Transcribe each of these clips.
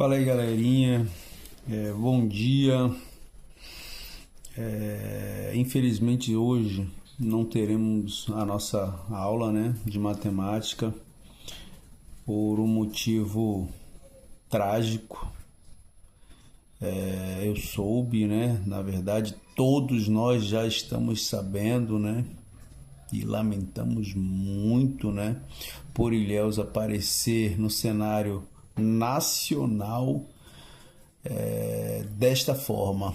Fala aí, galerinha. Bom dia. Infelizmente hoje não teremos a nossa aula, né, de matemática por um motivo trágico. Eu soube, né? Na verdade, todos nós já estamos sabendo, né? E lamentamos muito, né? Por Ilhéus aparecer no cenário nacional desta forma,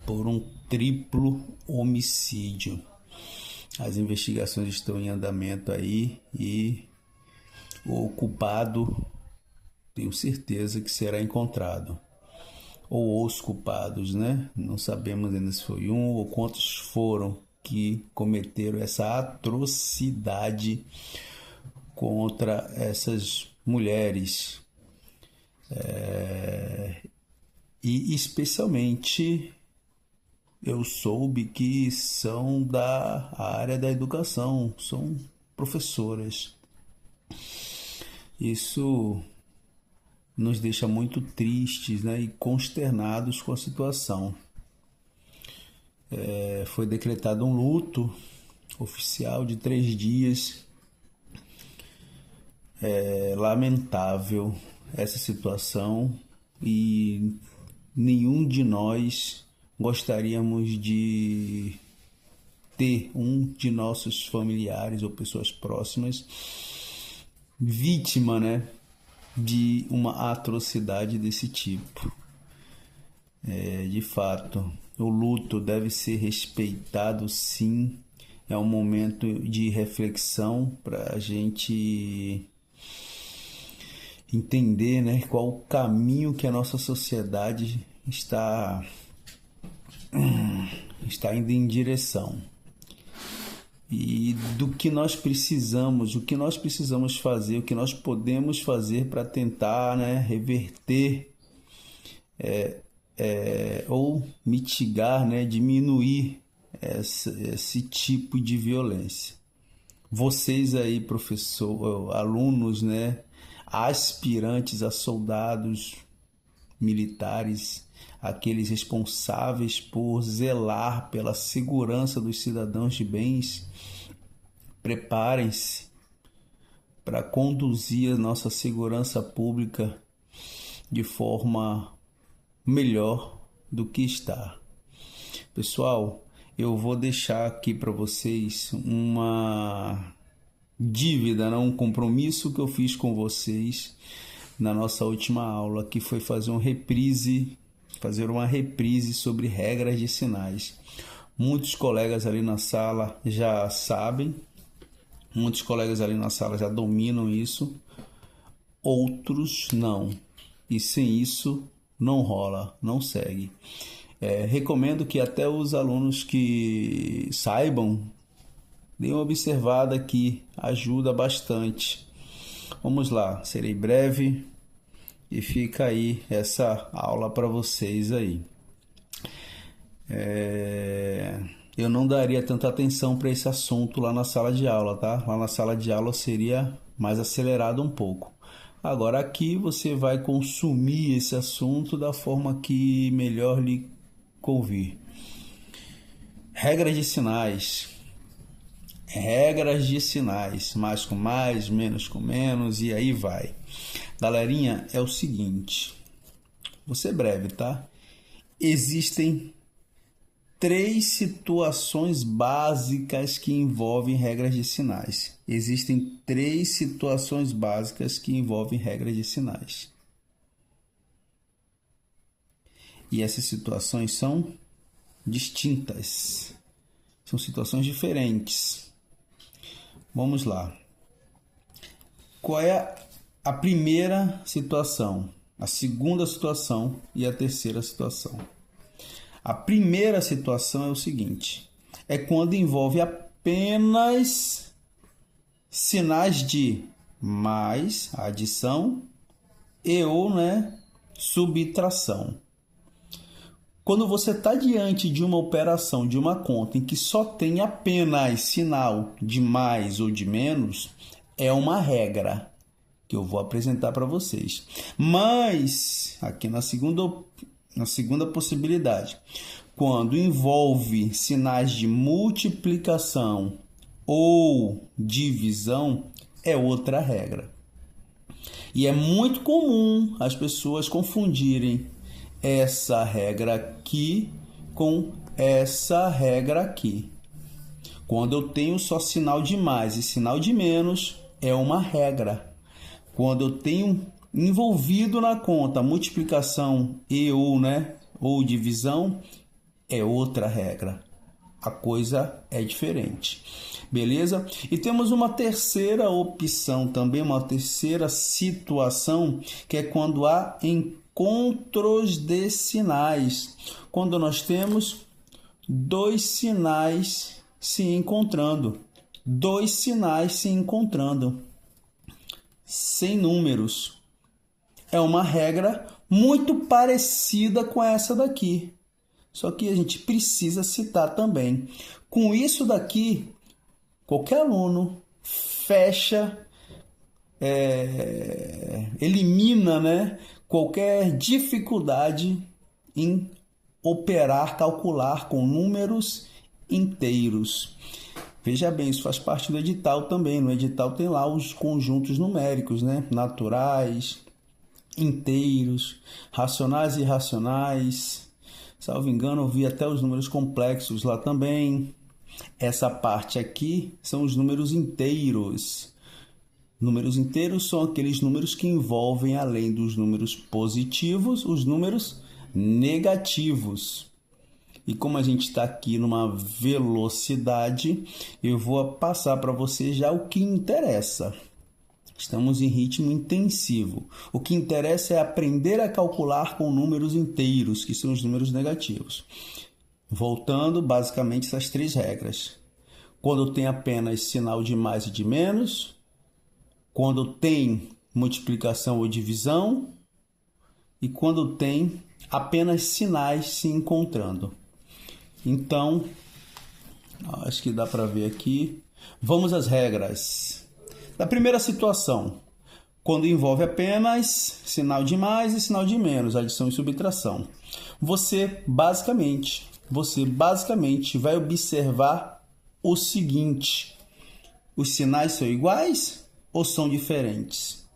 por um triplo homicídio. As investigações estão em andamento aí e o culpado, tenho certeza que será encontrado. Ou os culpados, né? Não sabemos ainda se foi um ou quantos foram que cometeram essa atrocidade contra essas mulheres. E especialmente eu soube que são da área da educação, são professoras. Isso nos deixa muito tristes, né, e consternados com a situação. Foi decretado um luto oficial de 3 dias. É lamentável essa situação e nenhum de nós gostaríamos de ter um de nossos familiares ou pessoas próximas vítima, né, de uma atrocidade desse tipo. De fato, o luto deve ser respeitado, sim. É um momento de reflexão para a gente entender, né, qual o caminho que a nossa sociedade está indo em direção. E do que nós precisamos, o que nós precisamos fazer, o que nós podemos fazer para tentar, né, reverter ou mitigar, né, diminuir esse tipo de violência. Vocês aí, professor, alunos, né, aspirantes a soldados militares, aqueles responsáveis por zelar pela segurança dos cidadãos de bens, preparem-se para conduzir a nossa segurança pública de forma melhor do que está. Pessoal, eu vou deixar aqui para vocês uma dívida, um compromisso que eu fiz com vocês na nossa última aula, que foi fazer uma reprise sobre regras de sinais. Muitos colegas ali na sala já sabem, muitos colegas ali na sala já dominam isso, outros não. E sem isso não rola, não segue. Recomendo que até os alunos que saibam deem uma observada aqui, ajuda bastante. Vamos lá, serei breve e fica aí essa aula para vocês aí. Eu não daria tanta atenção para esse assunto lá na sala de aula, tá? Lá na sala de aula seria mais acelerado um pouco. Agora aqui você vai consumir esse assunto da forma que melhor lhe convir. Regras de sinais. Regras de sinais. Mais com mais, menos com menos e aí vai. Galerinha, é o seguinte. Vou ser breve, tá? Existem 3 situações básicas que envolvem regras de sinais. Existem 3 situações básicas que envolvem regras de sinais. E essas situações são distintas. São situações diferentes. Vamos lá. Qual é a primeira situação, a segunda situação e a terceira situação? A primeira situação é o seguinte: é quando envolve apenas sinais de mais, adição, e ou, né, subtração. Quando você está diante de uma operação, de uma conta em que só tem apenas sinal de mais ou de menos, é uma regra. que eu vou apresentar para vocês. Mas, aqui na segunda possibilidade, quando envolve sinais de multiplicação ou divisão, é outra regra. E é muito comum as pessoas confundirem essa regra aqui com essa regra aqui. Quando eu tenho só sinal de mais e sinal de menos, é uma regra. Quando eu tenho envolvido na conta multiplicação ou divisão, é outra regra. A coisa é diferente. Beleza? E temos uma terceira opção também, uma terceira situação, que é quando há encontros de sinais. Quando nós temos dois sinais se encontrando. Dois sinais se encontrando. Sem números. É uma regra muito parecida com essa daqui. Só que a gente precisa citar também. Com isso daqui, qualquer aluno fecha, elimina, qualquer dificuldade em operar, calcular com números inteiros. Veja bem, isso faz parte do edital também. No edital tem lá os conjuntos numéricos, naturais, inteiros, racionais e irracionais. Salvo engano, eu vi até os números complexos lá também. Essa parte aqui são os números inteiros. Números inteiros são aqueles números que envolvem, além dos números positivos, os números negativos. E como a gente está aqui numa velocidade, eu vou passar para você já o que interessa. Estamos em ritmo intensivo. O que interessa é aprender a calcular com números inteiros, que são os números negativos. Voltando, basicamente, essas três regras. Quando tem apenas sinal de mais e de menos, quando tem multiplicação ou divisão, e quando tem apenas sinais se encontrando. Então, acho que dá para ver aqui. Vamos às regras. Da primeira situação, quando envolve apenas sinal de mais e sinal de menos, adição e subtração. Você basicamente vai observar o seguinte: os sinais são iguais ou são diferentes?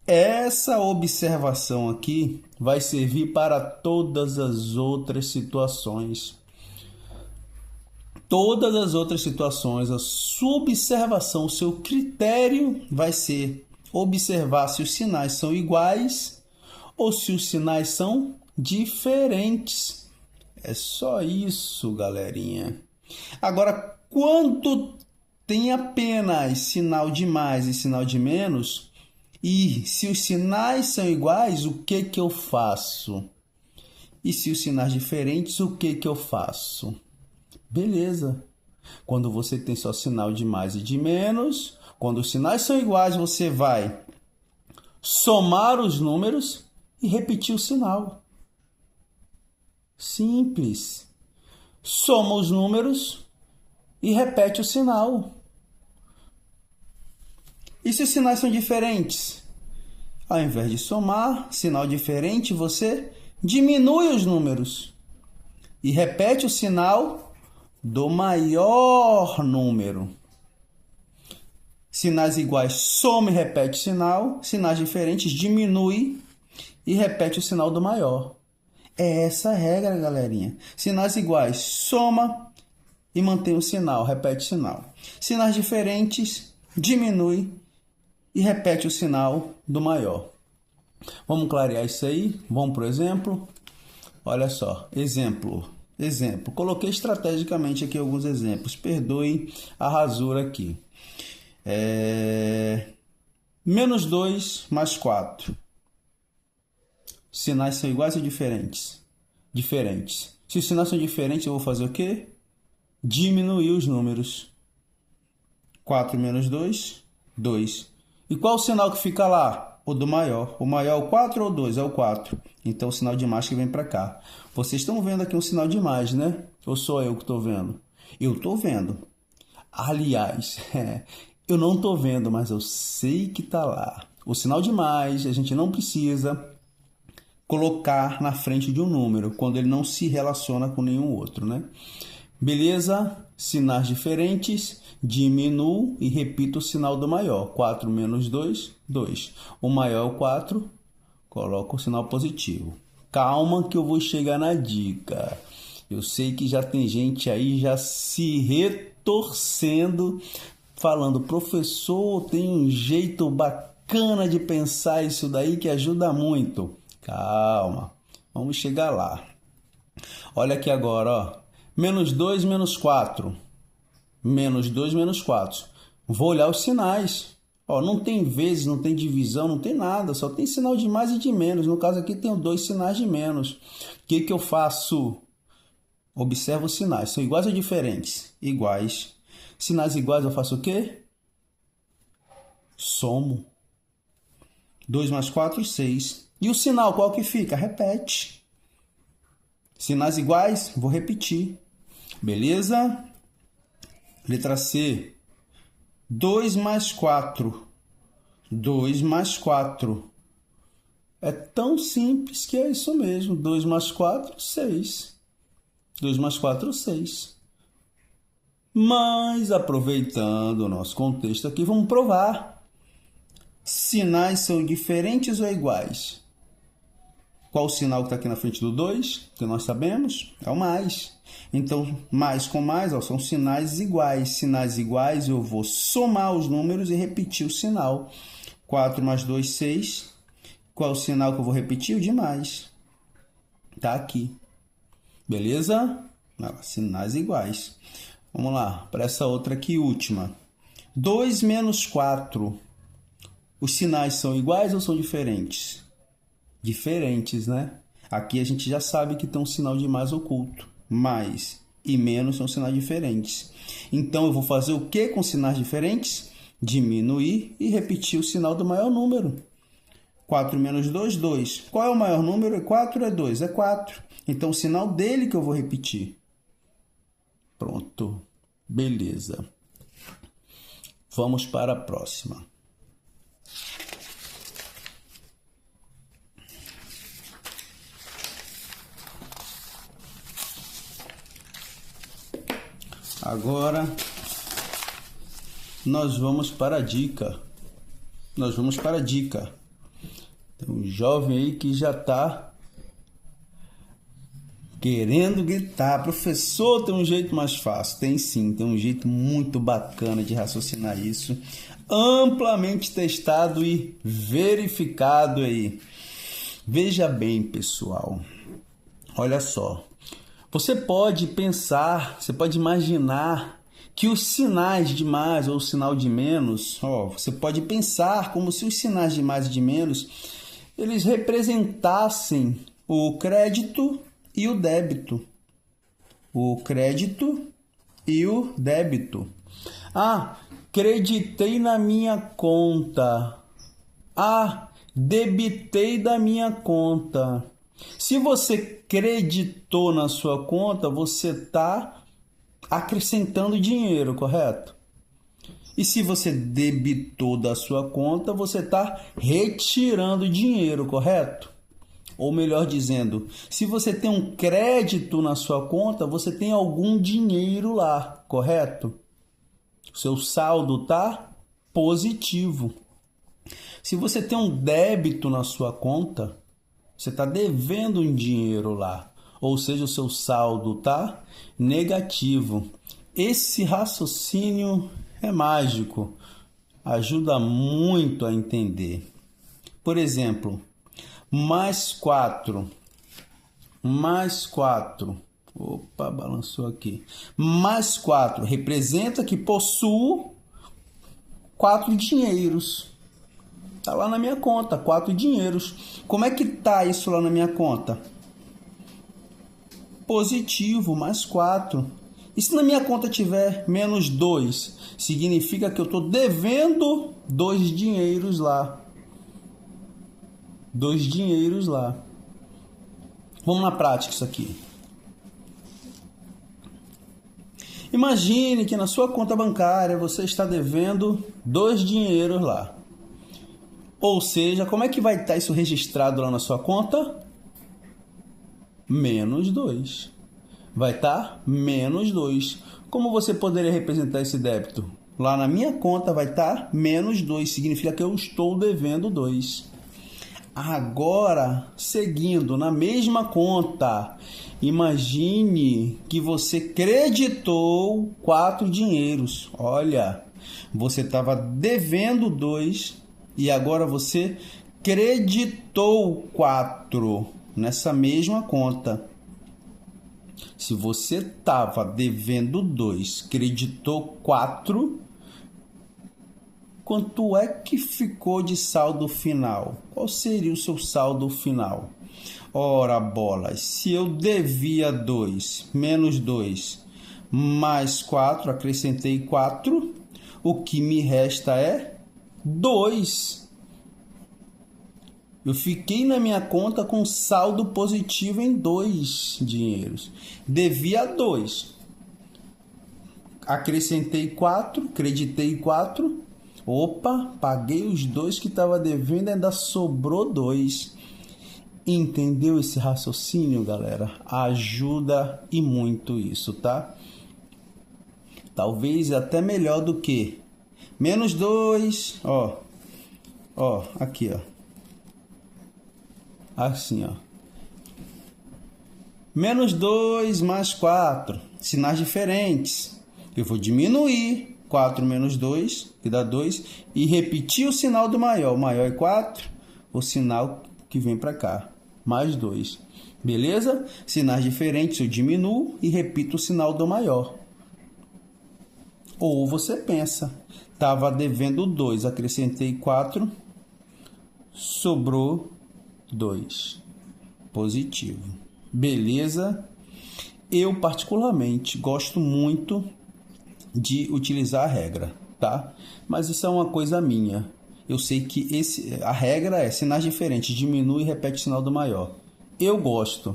Essa observação aqui vai servir para todas as outras situações. Todas as outras situações, a sua observação, o seu critério vai ser observar se os sinais são iguais ou se os sinais são diferentes. É só isso, galerinha. Agora, quando tem apenas sinal de mais e sinal de menos, e se os sinais são iguais, o que eu faço? E se os sinais diferentes, o que eu faço? Beleza. Quando você tem só sinal de mais e de menos, quando os sinais são iguais, você vai somar os números e repetir o sinal. Simples. Soma os números e repete o sinal. E se os sinais são diferentes? Ao invés de somar, sinal diferente, você diminui os números e repete o sinal do maior número. Sinais iguais, soma e repete o sinal. Sinais diferentes, diminui e repete o sinal do maior. É essa a regra, galerinha. Sinais iguais, soma e mantém o sinal, repete o sinal. Sinais diferentes, diminui e repete o sinal do maior. Vamos clarear isso aí? Vamos para o exemplo? Olha só, exemplo. Coloquei estrategicamente aqui alguns exemplos. Perdoe a rasura aqui. Menos 2 mais 4. Sinais são iguais ou diferentes? Diferentes. Se os sinais são diferentes, eu vou fazer o quê? Diminuir os números. 4 menos 2, 2. E qual o sinal que fica lá? O do maior. O maior é o 4 ou o 2? É o 4. Então, o sinal de mais que vem para cá. Vocês estão vendo aqui um sinal de mais, né? Ou sou eu que estou vendo? Eu estou vendo. Aliás, eu não estou vendo, mas eu sei que está lá. o sinal de mais, a gente não precisa colocar na frente de um número, quando ele não se relaciona com nenhum outro, né? Beleza? Sinais diferentes, diminuo e repito o sinal do maior. 4 menos 2, 2. O maior é o 4, coloco o sinal positivo. Calma que eu vou chegar na dica. Eu sei que já tem gente aí já se retorcendo, falando, professor, tem um jeito bacana de pensar isso daí que ajuda muito. Calma, vamos chegar lá. Olha aqui agora, ó. Menos 2, menos 4. Menos 2, menos 4. Vou olhar os sinais. Ó, não tem vezes, não tem divisão, não tem nada. Só tem sinal de mais e de menos. No caso aqui, tenho 2 sinais de menos. O que eu faço? Observo os sinais. São iguais ou diferentes? Iguais. Sinais iguais, eu faço o quê? Somo. 2 mais 4, 6. E o sinal, qual que fica? Repete. Sinais iguais, vou repetir. Beleza? Letra C. 2 mais 4. 2 mais 4. É tão simples que é isso mesmo. 2 mais 4, 6. 2 mais 4, 6. Mas, aproveitando o nosso contexto aqui, vamos provar. Sinais são diferentes ou iguais? Qual o sinal que está aqui na frente do 2? Que nós sabemos? É o mais. Então, mais com mais, ó, são sinais iguais. Sinais iguais, eu vou somar os números e repetir o sinal. 4 mais 2, 6. Qual o sinal que eu vou repetir? O de mais. Está aqui. Beleza? Sinais iguais. Vamos lá, para essa outra aqui, última. 2 menos 4. Os sinais são iguais ou são diferentes? Diferentes, né? Aqui a gente já sabe que tem um sinal de mais oculto. Mais e menos são sinais diferentes. Então, eu vou fazer o que com sinais diferentes? Diminuir e repetir o sinal do maior número. 4 menos 2, 2. Qual é o maior número? É 4 ou é 2? É 4. Então, o sinal dele que eu vou repetir. Pronto. Beleza. Vamos para a próxima. Agora, nós vamos para a dica. Tem um jovem aí que já está querendo gritar. Professor, tem um jeito mais fácil. Tem sim, tem um jeito muito bacana de raciocinar isso. Amplamente testado e verificado aí. Veja bem, pessoal. Olha só. Você pode pensar, você pode imaginar que os sinais de mais ou o sinal de menos, você pode pensar como se os sinais de mais e de menos, eles representassem o crédito e o débito. O crédito e o débito. Ah, creditei na minha conta. Ah, debitei da minha conta. Se você creditou na sua conta, você está acrescentando dinheiro, correto? E se você debitou da sua conta, você está retirando dinheiro, correto? Ou melhor dizendo, se você tem um crédito na sua conta, você tem algum dinheiro lá, correto? O seu saldo está positivo. Se você tem um débito na sua conta, você está devendo um dinheiro lá, ou seja, o seu saldo está negativo. Esse raciocínio é mágico, ajuda muito a entender. Por exemplo, mais 4. Opa, balançou aqui. Mais 4 representa que possuo 4 dinheiros. Está lá na minha conta, 4 dinheiros. Como é que está isso lá na minha conta? Positivo, mais 4. E se na minha conta tiver menos 2? Significa que eu estou devendo 2 dinheiros lá. 2 dinheiros lá. Vamos na prática isso aqui. Imagine que na sua conta bancária você está devendo 2 dinheiros lá. Ou seja, como é que vai estar isso registrado lá na sua conta? Menos 2. Vai estar menos 2. Como você poderia representar esse débito? Lá na minha conta vai estar menos 2. Significa que eu estou devendo 2. Agora, seguindo na mesma conta, imagine que você creditou 4 dinheiros. Olha, você estava devendo 2 e agora você creditou 4 nessa mesma conta. Se você estava devendo 2, creditou 4, quanto é que ficou de saldo final? Qual seria o seu saldo final? Ora, bolas, se eu devia 2, menos 2, mais 4, acrescentei 4, o que me resta é 2. Eu fiquei na minha conta com saldo positivo em 2 dinheiros. Devia 2. Acrescentei 4, creditei 4. Opa, paguei os 2 que estava devendo, ainda sobrou 2. Entendeu esse raciocínio, galera? Ajuda e muito isso, tá? Talvez até melhor do que menos 2, ó, aqui, ó. Assim, ó. Menos 2 mais 4, sinais diferentes. Eu vou diminuir 4 menos 2, que dá 2, e repetir o sinal do maior. O maior é 4, o sinal que vem para cá, mais 2. Beleza? Sinais diferentes, eu diminuo e repito o sinal do maior. Ou você pensa, estava devendo 2, acrescentei 4, sobrou 2. Positivo. Beleza? Eu, particularmente, gosto muito de utilizar a regra, tá? Mas isso é uma coisa minha. Eu sei que a regra é sinais diferentes, diminui e repete o sinal do maior. Eu gosto.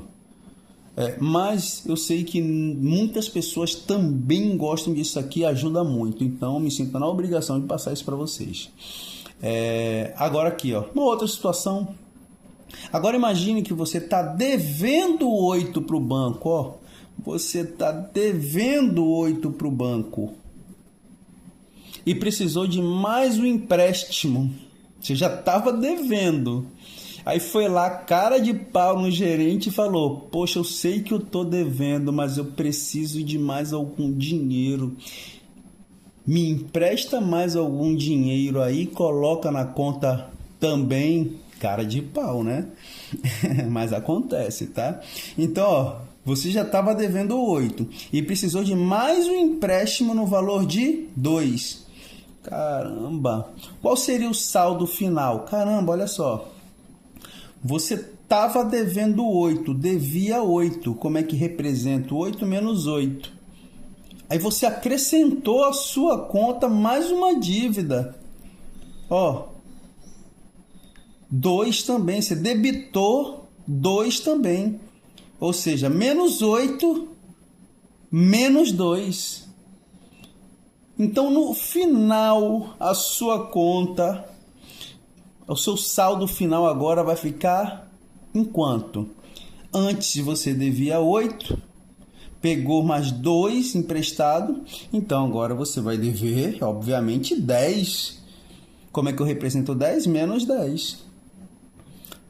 Mas eu sei que muitas pessoas também gostam disso aqui, ajuda muito. Então, eu me sinto na obrigação de passar isso para vocês. Agora aqui, ó, uma outra situação. Agora imagine que você está devendo 8 para o banco, ó. Você está devendo 8 para o banco e precisou de mais um empréstimo. Você já estava devendo. Aí foi lá, cara de pau no gerente e falou: poxa, eu sei que eu estou devendo, mas eu preciso de mais algum dinheiro. Me empresta mais algum dinheiro aí, coloca na conta também. Cara de pau, né? Mas acontece, tá? Então, ó, você já estava devendo 8 e precisou de mais um empréstimo no valor de 2. Caramba! Qual seria o saldo final? Caramba, olha só. Você estava devendo 8, devia 8. Como é que representa 8 menos 8? Aí você acrescentou à sua conta mais uma dívida. Ó, 2 também, você debitou 2 também. Ou seja, menos 8, menos 2. Então, no final, a sua conta, o seu saldo final agora vai ficar em quanto? Antes você devia 8, pegou mais 2 emprestado, então agora você vai dever, obviamente, 10. Como é que eu represento 10? Menos 10.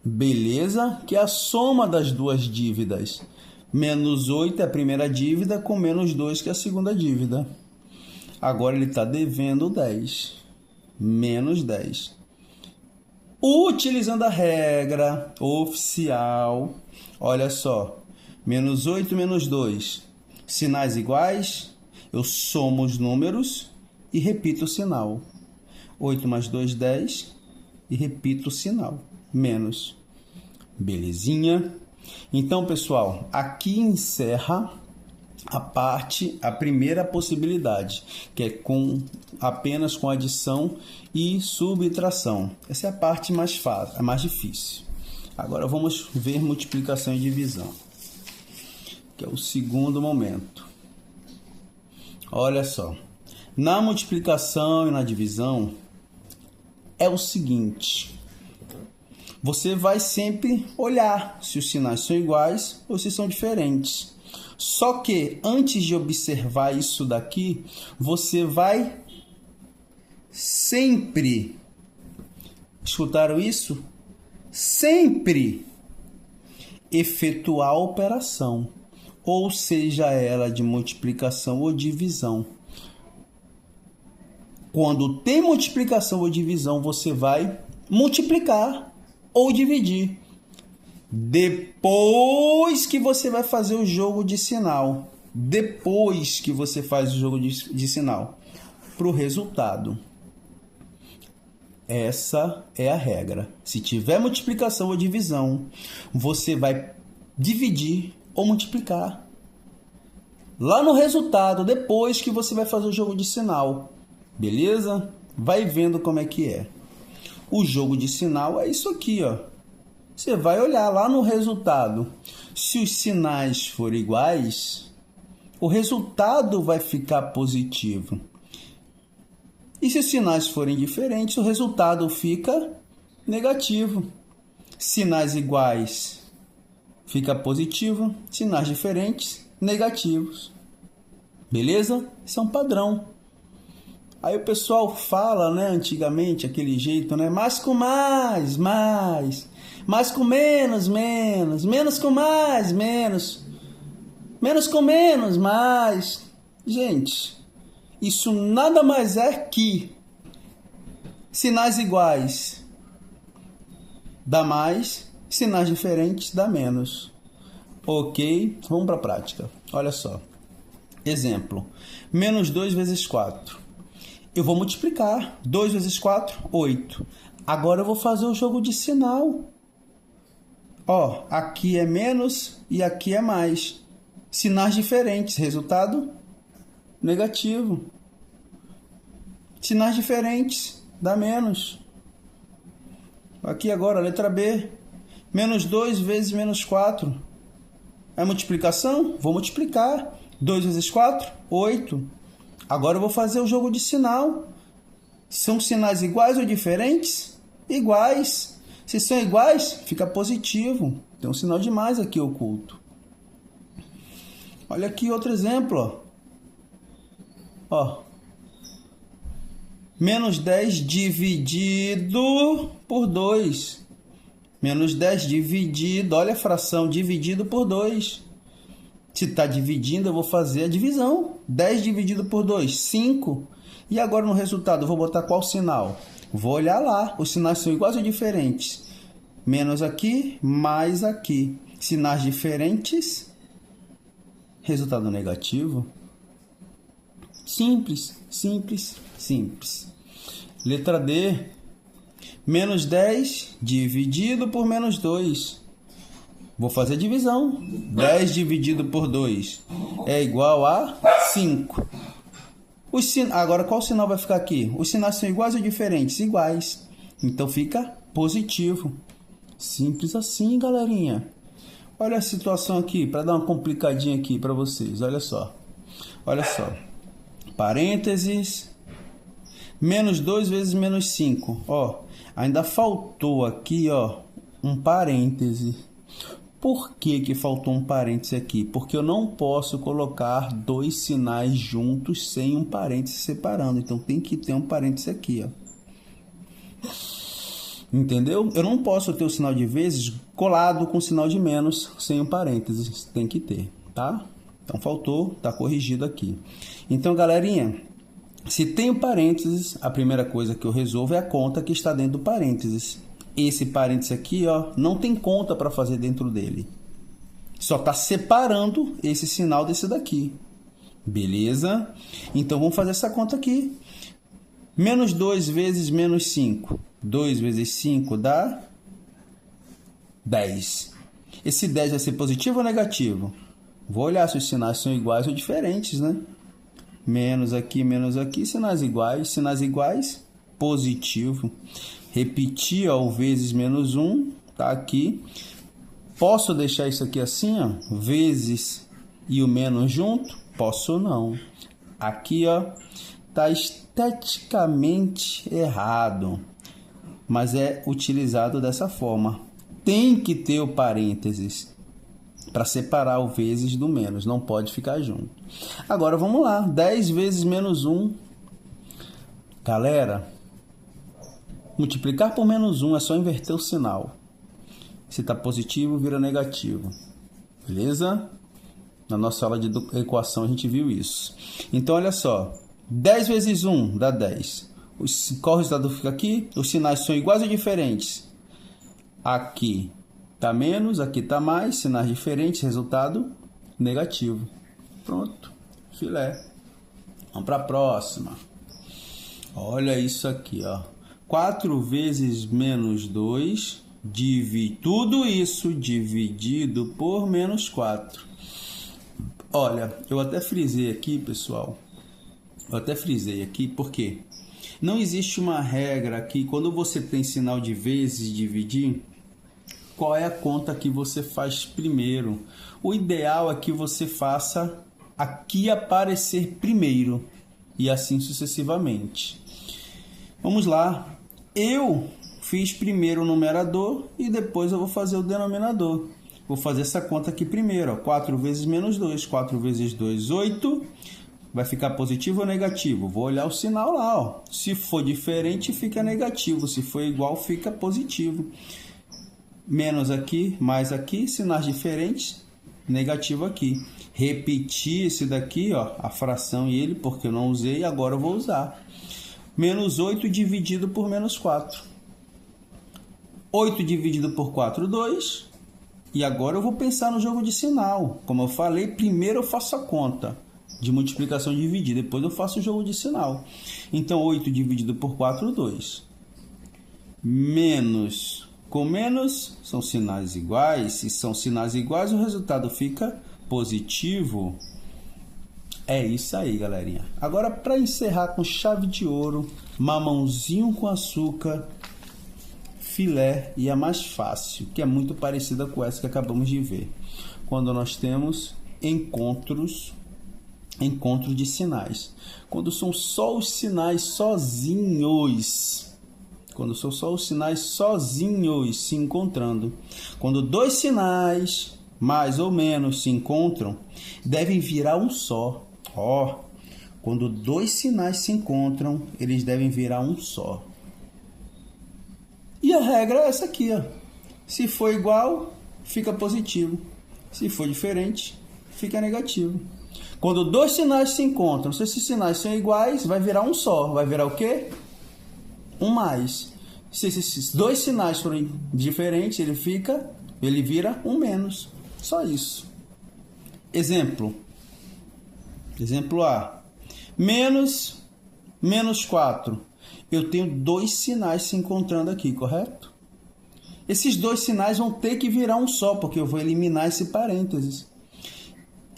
Beleza? Que é a soma das duas dívidas. Menos 8 é a primeira dívida, com menos 2 que é a segunda dívida. Agora ele está devendo 10. Menos 10. Utilizando a regra oficial, olha só. Menos 8, menos 2. Sinais iguais, eu somo os números e repito o sinal. 8 mais 2, 10. E repito o sinal. Menos. Belezinha? Então, pessoal, aqui encerra a primeira possibilidade, que é apenas com adição e subtração. Essa é a parte mais fácil, a mais difícil. Agora vamos ver multiplicação e divisão, que é o segundo momento. Olha só, na multiplicação e na divisão é o seguinte: você vai sempre olhar se os sinais são iguais ou se são diferentes. Só que antes de observar isso daqui, você vai sempre, escutaram isso? Sempre efetuar a operação, ou seja ela de multiplicação ou divisão. Quando tem multiplicação ou divisão, você vai multiplicar ou dividir. Depois que você vai fazer o jogo de sinal. Depois que você faz o jogo de sinal. Para o resultado. Essa é a regra. Se tiver multiplicação ou divisão, você vai dividir ou multiplicar. Lá no resultado, depois que você vai fazer o jogo de sinal. Beleza? Vai vendo como é que é. O jogo de sinal é isso aqui, ó. Você vai olhar lá no resultado. Se os sinais forem iguais, o resultado vai ficar positivo. E se os sinais forem diferentes, o resultado fica negativo. Sinais iguais fica positivo, sinais diferentes, negativos. Beleza? Isso é um padrão. Aí o pessoal fala, né, antigamente, aquele jeito, né? Mais com mais, mais. Mais com menos, menos. Menos com mais, menos. Menos com menos, mais. Gente, isso nada mais é que sinais iguais dá mais, sinais diferentes dá menos. Ok? Vamos para a prática. Olha só. Exemplo. Menos 2 vezes 4. Eu vou multiplicar. 2 vezes 4, 8. Agora eu vou fazer o jogo de sinal. Ó, aqui é menos e aqui é mais. Sinais diferentes. Resultado negativo. Sinais diferentes. Dá menos. Aqui agora, letra B. Menos 2 vezes menos 4. É multiplicação? Vou multiplicar. 2 vezes 4, 8. Agora eu vou fazer o jogo de sinal. São sinais iguais ou diferentes? Iguais. Se são iguais, fica positivo. Tem um sinal de mais aqui oculto. Olha aqui outro exemplo. Ó. Menos 10 dividido por 2. Menos 10 dividido, olha a fração, dividido por 2. Se está dividindo, eu vou fazer a divisão. 10 dividido por 2, 5. E agora no resultado, eu vou botar qual sinal? Vou olhar lá. Os sinais são iguais ou diferentes? Menos aqui, mais aqui. Sinais diferentes. Resultado negativo. Simples, simples, simples. Letra D. Menos 10 dividido por menos 2. Vou fazer a divisão. 10 dividido por 2 é igual a 5. Agora, qual sinal vai ficar aqui? Os sinais são iguais ou diferentes? Iguais. Então, fica positivo. Simples assim, galerinha. Olha a situação aqui, para dar uma complicadinha aqui para vocês. Olha só. Olha só. Parênteses. Menos 2 vezes menos 5. Ó, ainda faltou aqui, ó, um parêntese. Por que faltou um parêntese aqui? Porque eu não posso colocar dois sinais juntos sem um parêntese separando. Então, tem que ter um parêntese aqui, ó. Entendeu? Eu não posso ter o sinal de vezes colado com o sinal de menos sem um parêntese. Tem que ter, tá? Então, faltou, tá corrigido aqui. Então, galerinha, se tem um parênteses, a primeira coisa que eu resolvo é a conta que está dentro do parênteses. Esse parênteses aqui, ó, não tem conta para fazer dentro dele. Só está separando esse sinal desse daqui. Beleza? Então, vamos fazer essa conta aqui. Menos 2 vezes menos 5. 2 vezes 5 dá 10. Esse 10 vai ser positivo ou negativo? Vou olhar se os sinais são iguais ou diferentes, né? Menos aqui, sinais iguais, positivo. Repetir, ó, o vezes menos 1, tá aqui. Posso deixar isso aqui assim, ó, vezes e o menos junto? Posso não. Aqui, ó, tá esteticamente errado. mas é utilizado dessa forma. Tem que ter o parênteses para separar o vezes do menos, não pode ficar junto. Agora vamos lá, 10 vezes menos 1. Galera, multiplicar por menos 1 é só inverter o sinal. Se está positivo, vira negativo. Beleza? Na nossa aula de equação a gente viu isso. Então, olha só. 10 vezes 1 dá 10. Qual resultado fica aqui? Os sinais são iguais ou diferentes? Aqui está menos, aqui está mais. Sinais diferentes, resultado negativo. Pronto. Filé. Vamos para a próxima. Olha isso aqui, ó. 4 vezes menos 2, tudo isso dividido por menos 4. Olha, eu até frisei aqui, pessoal. Porque não existe uma regra aqui. Quando você tem sinal de vezes e dividir, qual é a conta que você faz primeiro? O ideal é que você faça aqui aparecer primeiro e assim sucessivamente. Vamos lá. Eu fiz primeiro o numerador e depois eu vou fazer o denominador. Vou fazer essa conta aqui primeiro. Ó. 4 vezes menos 2. 4 vezes 2, 8. Vai ficar positivo ou negativo? Vou olhar o sinal lá. Ó. Se for diferente, fica negativo. Se for igual, fica positivo. Menos aqui, mais aqui. Sinais diferentes, negativo aqui. Repetir esse daqui, ó, a fração e ele, porque eu não usei, agora eu vou usar. Menos 8 dividido por menos 4. 8 dividido por 4, 2. E agora eu vou pensar no jogo de sinal. Como eu falei, primeiro eu faço a conta de multiplicação e dividir. Depois eu faço o jogo de sinal. Então, 8 dividido por 4, 2. Menos com menos são sinais iguais. Se são sinais iguais, o resultado fica positivo. É isso aí, galerinha. Agora, para encerrar com chave de ouro, mamãozinho com açúcar, filé, e a mais fácil, que é muito parecida com essa que acabamos de ver. Quando nós temos encontro de sinais. Quando são só os sinais sozinhos. Quando são só os sinais sozinhos se encontrando. Quando dois sinais, mais ou menos, se encontram, devem virar um só. Ó, quando dois sinais se encontram, eles devem virar um só. E a regra é essa aqui, ó. Se for igual, fica positivo. Se for diferente, fica negativo. Quando dois sinais se encontram, se esses sinais são iguais, vai virar um só. Vai virar o quê? Um mais. Se esses dois sinais forem diferentes, ele vira um menos. Só isso. Exemplo A. Menos 4. Eu tenho dois sinais se encontrando aqui, correto? Esses dois sinais vão ter que virar um só, porque eu vou eliminar esse parênteses.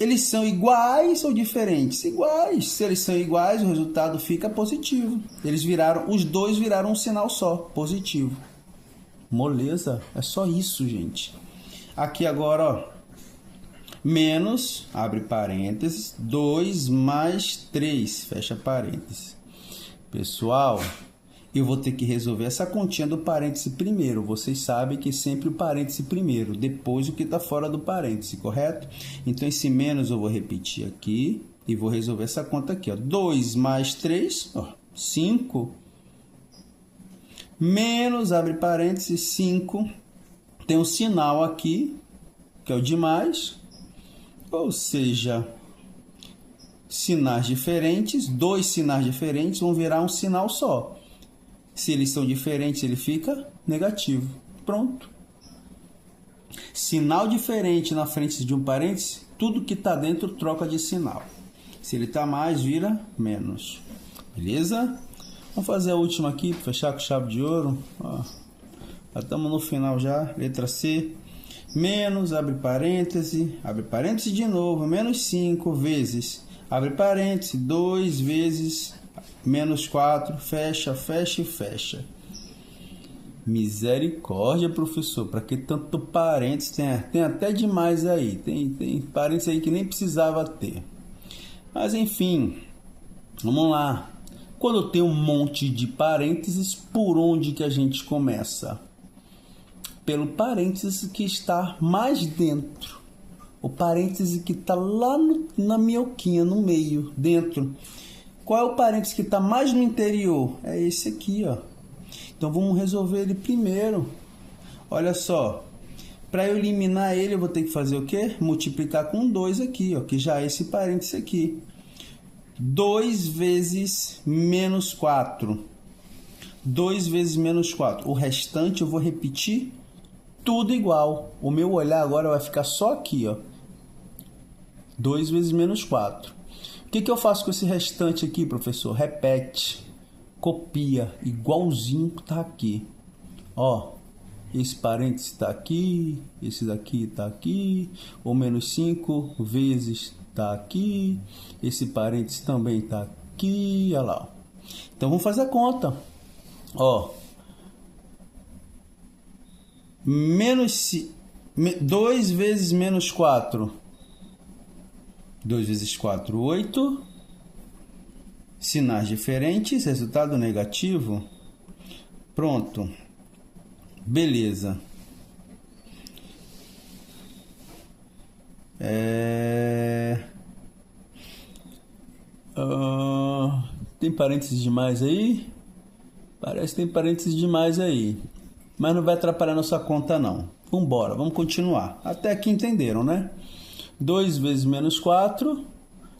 Eles são iguais ou diferentes? Iguais. Se eles são iguais, o resultado fica positivo. Os dois viraram um sinal só, positivo. Moleza? É só isso, gente. Aqui agora, ó. Menos, abre parênteses, 2 mais 3, fecha parênteses. Pessoal, eu vou ter que resolver essa continha do parêntese primeiro. Vocês sabem que sempre o parêntese primeiro, depois o que está fora do parêntese, correto? Então, esse menos eu vou repetir aqui e vou resolver essa conta aqui. Ó. 2 mais 3, ó, 5. Menos, abre parênteses, 5. Tem um sinal aqui, que é o de mais. Ou seja, sinais diferentes, dois sinais diferentes vão virar um sinal só. Se eles são diferentes, ele fica negativo. Pronto. Sinal diferente na frente de um parêntese, tudo que está dentro troca de sinal. Se ele está mais, vira menos. Beleza? Vamos fazer a última aqui, para fechar com chave de ouro. Ó, já estamos no final já. Letra C. Menos, abre parêntese de novo, menos 5 vezes, abre parêntese, 2 vezes, menos 4, fecha, fecha e fecha. Misericórdia, professor, para que tanto parêntese? Tem até demais aí, tem parêntese aí que nem precisava ter. Mas enfim, vamos lá. Quando eu tenho um monte de parênteses, por onde que a gente começa? Pelo parênteses que está mais dentro. O parêntese que está lá na minhoquinha, no meio, dentro. Qual é o parêntese que está mais no interior? É esse aqui, ó. Então vamos resolver ele primeiro. Olha só. Para eu eliminar ele, eu vou ter que fazer o quê? Multiplicar com 2 aqui, ó, que já é esse parêntese aqui. 2 vezes menos 4. 2 vezes menos 4. O restante eu vou repetir tudo igual. O meu olhar agora vai ficar só aqui, ó. 2 vezes menos 4. O que eu faço com esse restante aqui, professor? Repete. Copia. Igualzinho que tá aqui. Ó. Esse parênteses está aqui, esse daqui está aqui, o menos 5 vezes está aqui, esse parênteses também está aqui, olha lá. Então vamos fazer a conta. Ó, 2 vezes menos 4, 2 vezes 4, 8, sinais diferentes, resultado negativo, pronto. Beleza. Tem parênteses demais aí? Parece que tem parênteses demais aí. Mas não vai atrapalhar nossa conta não. Vambora, vamos continuar. Até aqui entenderam, né? 2 vezes menos 4.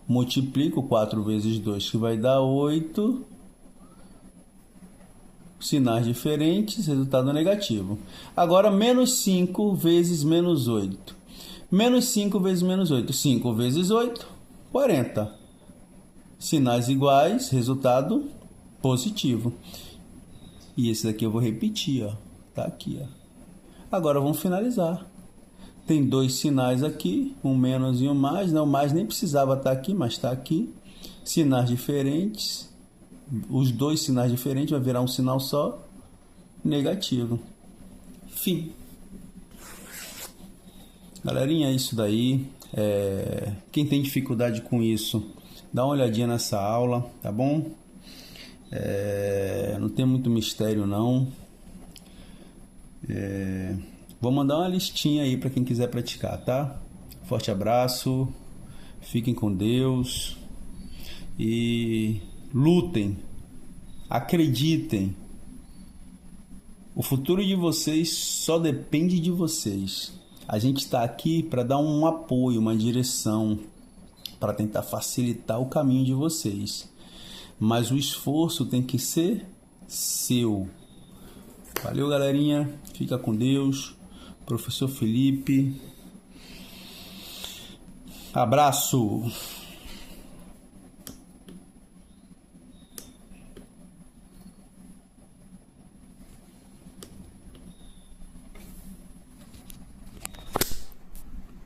Multiplico 4 vezes 2, que vai dar 8. Sinais diferentes, resultado negativo. Agora, menos 5 vezes menos 8. Menos 5 vezes menos 8. 5 vezes 8, 40. Sinais iguais, resultado positivo. E esse daqui eu vou repetir, ó. Tá aqui, ó. Agora vamos finalizar. Tem 2 sinais aqui, um menos e um mais. Não, mais nem precisava estar aqui, mas está aqui. Sinais diferentes. Os 2 sinais diferentes vai virar um sinal só, negativo. Fim. Galerinha, é isso daí. Quem tem dificuldade com isso, dá uma olhadinha nessa aula, tá bom? Não tem muito mistério não. Vou mandar uma listinha aí para quem quiser praticar, tá? Forte abraço, fiquem com Deus e lutem, acreditem. O futuro de vocês só depende de vocês. A gente está aqui para dar um apoio, uma direção, para tentar facilitar o caminho de vocês. Mas o esforço tem que ser seu. Valeu, galerinha. Fica com Deus. Professor Felipe. Abraço.